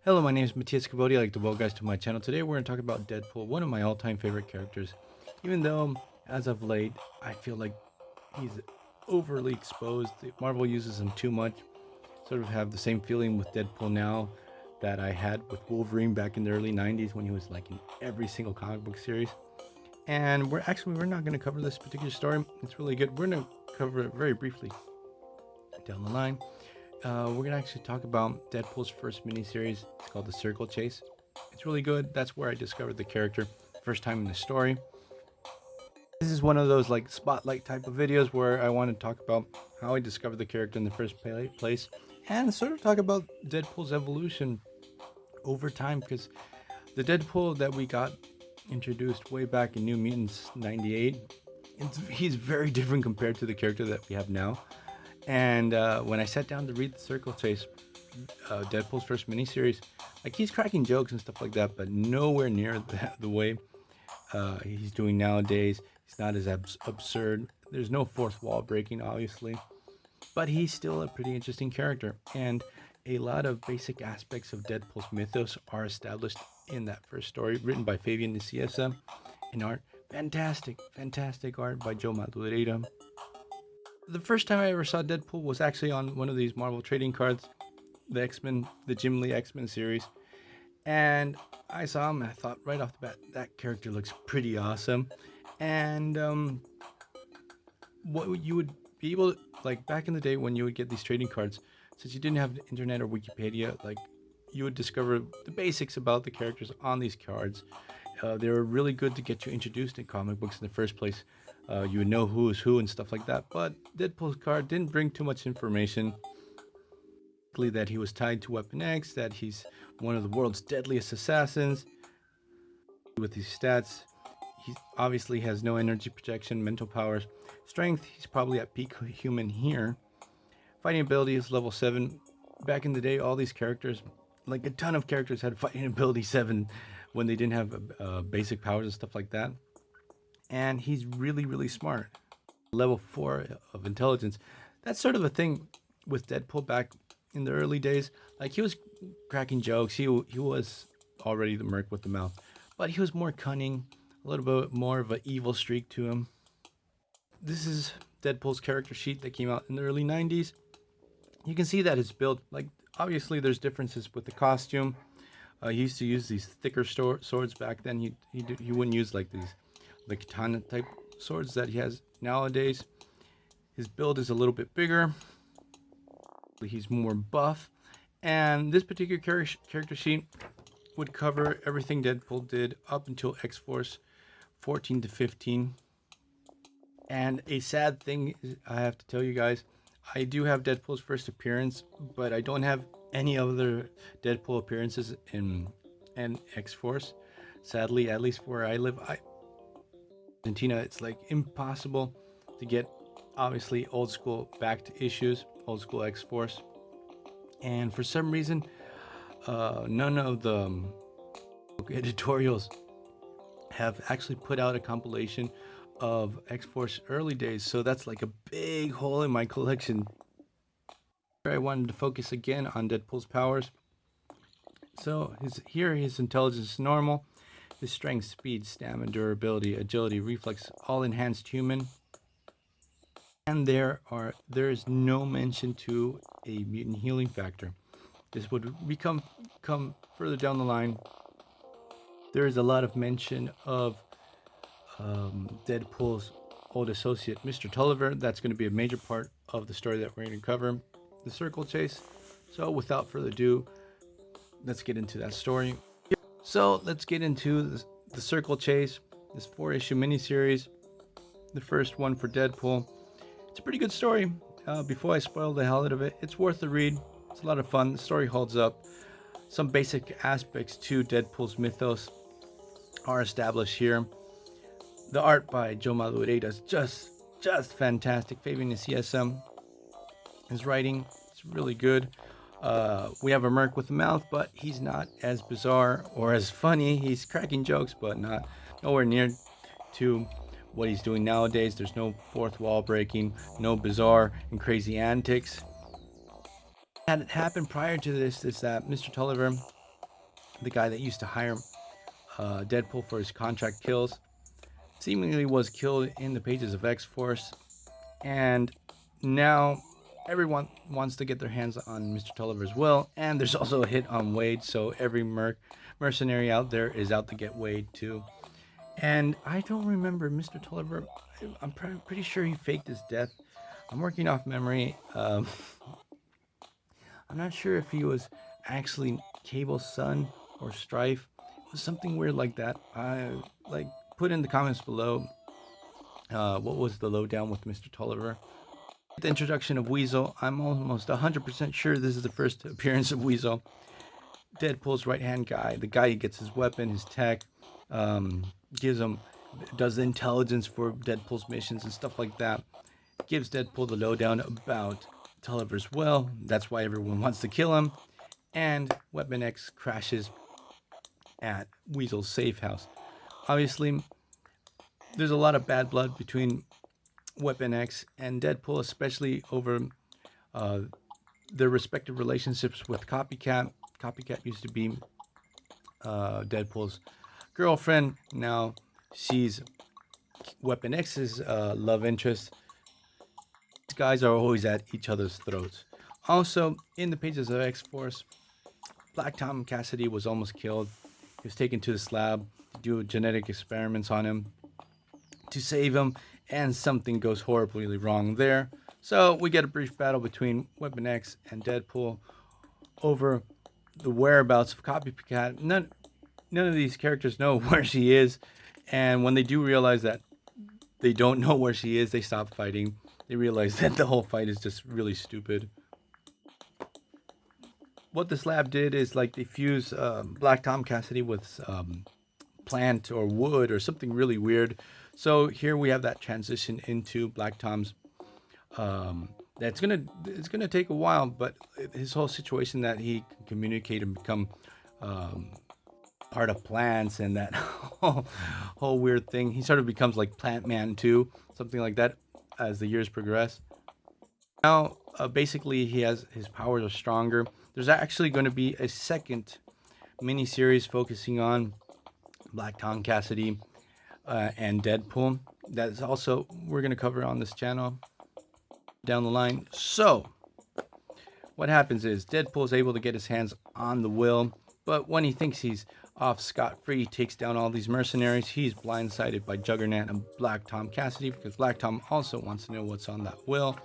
Hello, my name is Nicieza. I'd like to welcome guys to my channel. Today we're going to talk about Deadpool, one of my all-time favorite characters. Even though, as of late, I feel like he's overly exposed. Marvel uses him too much. Sort of have the same feeling with Deadpool now that I had with Wolverine back in the early 90s when he was like in every single comic book series. And we're not going to cover this particular story. It's really good. We're going to cover it very briefly down the line. We're gonna actually talk about Deadpool's first miniseries. It's called The Circle Chase. It's really good. That's where I discovered the character first time in the story. This is one of those like spotlight type of videos where I want to talk about how I discovered the character in the first place and sort of talk about Deadpool's evolution over time, because the Deadpool that we got introduced way back in New Mutants 98, he's very different compared to the character that we have now. And when I sat down to read The Circle Chase, Deadpool's first miniseries, like he's cracking jokes and stuff like that, but nowhere near the way he's doing nowadays. He's not as absurd. There's no fourth wall breaking, obviously, but he's still a pretty interesting character. And a lot of basic aspects of Deadpool's mythos are established in that first story, written by Fabian Nicieza, and art. Fantastic art by Madureira. The first time I ever saw Deadpool was actually on one of these Marvel trading cards, the X-Men, the Jim Lee X-Men series. And I saw him and I thought right off the bat, that character looks pretty awesome. And what you would be able to, like back in the day when you would get these trading cards, since you didn't have the internet or Wikipedia, like you would discover the basics about the characters on these cards. They were really good to get you introduced in comic books in the first place. You would know who is who and stuff like that. But Deadpool's card didn't bring too much information. That he was tied to Weapon X, that he's one of the world's deadliest assassins. With his stats, he obviously has no energy projection, mental powers, strength. He's probably at peak human here. Fighting ability is level 7. Back in the day, all these characters, like a ton of characters, had fighting ability 7 when they didn't have basic powers and stuff like that. And he's really smart. Level 4 of intelligence. That's sort of a thing with Deadpool back in the early days. Like he was cracking jokes. He was already the merc with the mouth, but he was more cunning, a little bit more of an evil streak to him. This is Deadpool's character sheet that came out in the early 90s. You can see that it's built, like obviously there's differences with the costume. He used to use these thicker swords back then. He wouldn't use like these the katana type swords that he has nowadays. His build is a little bit bigger. He's more buff, and this particular character sheet would cover everything Deadpool did up until X-Force 14 to 15. And a sad thing is, I have to tell you guys, I do have Deadpool's first appearance, but I don't have any other Deadpool appearances in X-Force. Sadly, at least where I live, Argentina, it's like impossible to get obviously old school backed issues, old school X-Force, and for some reason none of the editorials have actually put out a compilation of X-Force early days, so that's like a big hole in my collection. I wanted to focus again on Deadpool's powers. So his intelligence is normal. His strength, speed, stamina, durability, agility, reflex, all enhanced human. And there is no mention to a mutant healing factor. This would come further down the line. There is a lot of mention of Deadpool's old associate, Mr. Tulliver. That's going to be a major part of the story that we're going to cover, the Circle Chase. So without further ado, let's get into that story. So let's get into the Circle Chase, this 4-issue miniseries, the first one for Deadpool. It's a pretty good story. Before I spoil the hell out of it, it's worth the read. It's a lot of fun. The story holds up. Some basic aspects to Deadpool's mythos are established here. The art by Madureira is just fantastic. Fabian Nicieza, his writing is really good. We have a merc with a mouth, but he's not as bizarre or as funny. He's cracking jokes, but nowhere near to what he's doing nowadays. There's no fourth wall breaking, no bizarre and crazy antics. What had happened prior to this is that Mr. Tulliver the guy that used to hire Deadpool for his contract kills, seemingly was killed in the pages of X Force, and now everyone wants to get their hands on Mr. Tulliver's will, and there's also a hit on Wade, so every mercenary out there is out to get Wade too. And I don't remember Mr. Tulliver. I'm pretty sure he faked his death. I'm working off memory. I'm not sure if he was actually Cable's son or Strife. It was something weird like that. I like put in the comments below what was the lowdown with Mr. Tulliver. The introduction of Weasel. I'm almost 100% sure this is the first appearance of Weasel. Deadpool's right-hand guy, the guy who gets his weapon, his tech, gives him, does the intelligence for Deadpool's missions and stuff like that. Gives Deadpool the lowdown about Tulliver's will. That's why everyone wants to kill him. And Weapon X crashes at Weasel's safe house. Obviously, there's a lot of bad blood between Weapon X and Deadpool, especially over their respective relationships with Copycat. Copycat used to be Deadpool's girlfriend. Now she's Weapon X's love interest. These guys are always at each other's throats. Also, in the pages of X Force, Black Tom Cassidy was almost killed. He was taken to the lab to do genetic experiments on him to save him, and something goes horribly wrong there. So we get a brief battle between Weapon X and Deadpool over the whereabouts of Copycat. None of these characters know where she is, and when they do realize that they don't know where she is, they stop fighting. They realize that the whole fight is just really stupid. What this lab did is like they fuse Black Tom Cassidy with plant or wood or something really weird. So here we have that transition into Black Tom's. It's gonna take a while, but his whole situation that he can communicate and become part of plants and that whole weird thing. He sort of becomes like Plant Man too, something like that, as the years progress. Now, basically, his powers are stronger. There's actually going to be a second miniseries focusing on Black Tom Cassidy and Deadpool. That's also we're going to cover on this channel down the line. So, what happens is Deadpool is able to get his hands on the will, but when he thinks he's off scot-free, he takes down all these mercenaries. He's blindsided by Juggernaut and Black Tom Cassidy because Black Tom also wants to know what's on that will.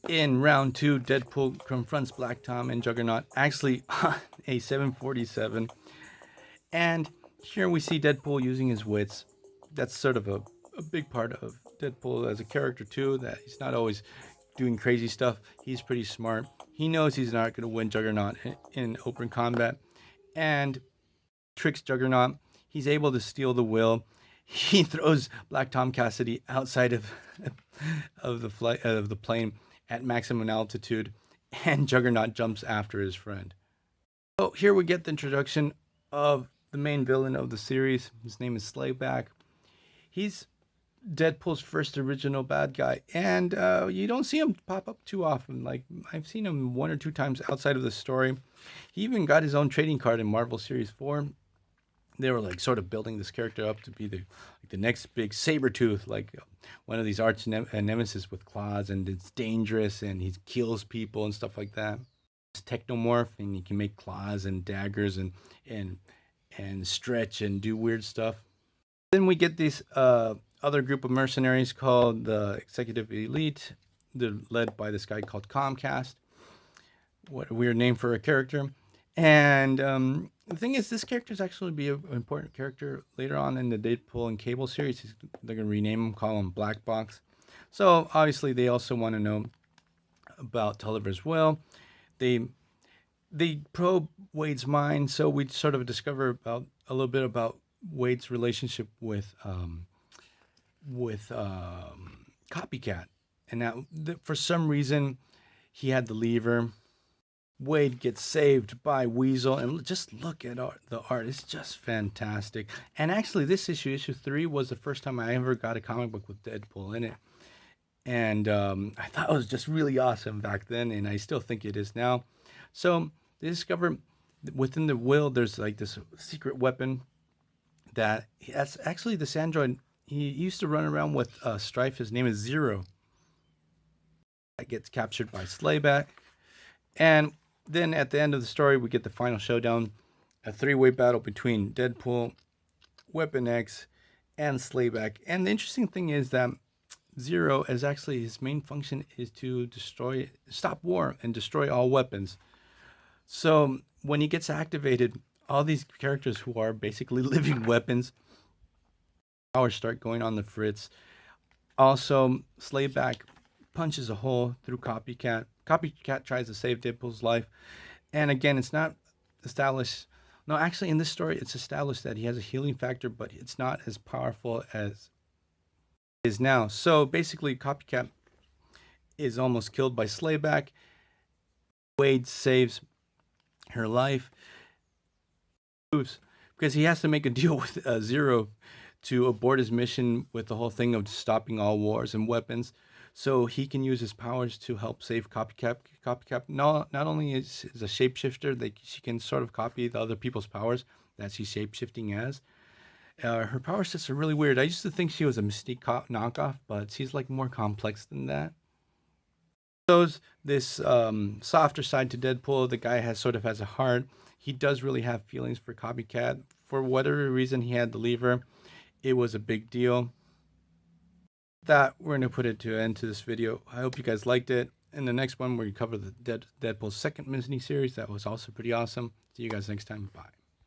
In round 2, Deadpool confronts Black Tom and Juggernaut actually on a 747. And here we see Deadpool using his wits. That's sort of a big part of Deadpool as a character too, that he's not always doing crazy stuff. He's pretty smart. He knows he's not going to win Juggernaut in open combat and tricks Juggernaut. He's able to steal the will. He throws Black Tom Cassidy outside of the plane at maximum altitude, and Juggernaut jumps after his friend. So here we get the introduction of the main villain of the series. His name is Slayback. He's Deadpool's first original bad guy, and you don't see him pop up too often. Like I've seen him 1 or 2 times outside of the story. He even got his own trading card in Marvel Series 4. They were like sort of building this character up to be the next big Sabretooth, like one of these arch nemesis with claws, and it's dangerous and he kills people and stuff like that. It's technomorph, and he can make claws and daggers and stretch and do weird stuff. Then we get this other group of mercenaries called the Executive Elite. They're led by this guy called Comcast. What a weird name for a character. And the thing is, this character is actually be an important character later on in the Deadpool and Cable series. They're going to rename him, call him Black Box. So obviously they also want to know about Tulliver's will. They probe Wade's mind, so we sort of discover a little bit about Wade's relationship with Copycat, and now for some reason he had the lever. Wade gets saved by Weasel, and just look at the art. It's just fantastic. And actually, this issue 3, was the first time I ever got a comic book with Deadpool in it. And I thought it was just really awesome back then, and I still think it is now. So they discover within the will, there's like this secret weapon that's actually this android. He used to run around with Strife. His name is Zero. That gets captured by Slayback, and then at the end of the story, we get the final showdown, a three-way battle between Deadpool, Weapon X, and Slayback. And the interesting thing is that Zero is actually his main function is to stop war, and destroy all weapons. So when he gets activated, all these characters who are basically living weapons, powers start going on the fritz. Also, Slayback punches a hole through Copycat. Copycat tries to save Deadpool's life, and again, it's not established. No, actually, in this story, it's established that he has a healing factor, but it's not as powerful as it is now. So basically, Copycat is almost killed by Slayback. Wade saves her life, because he has to make a deal with Zero to abort his mission with the whole thing of stopping all wars and weapons, so he can use his powers to help save Copycat. Copycat not only is a shapeshifter, she can sort of copy the other people's powers that she's shapeshifting as. Her power sets are really weird. I used to think she was a Mystique knockoff, but she's like more complex than that. Shows this softer side to Deadpool. The guy has a heart. He does really have feelings for Copycat. For whatever reason, he had to leave her. It was a big deal. That we're gonna put it to end to this video. I hope you guys liked it. In the next one, we cover the Deadpool second mini series. That was also pretty awesome. See you guys next time. Bye.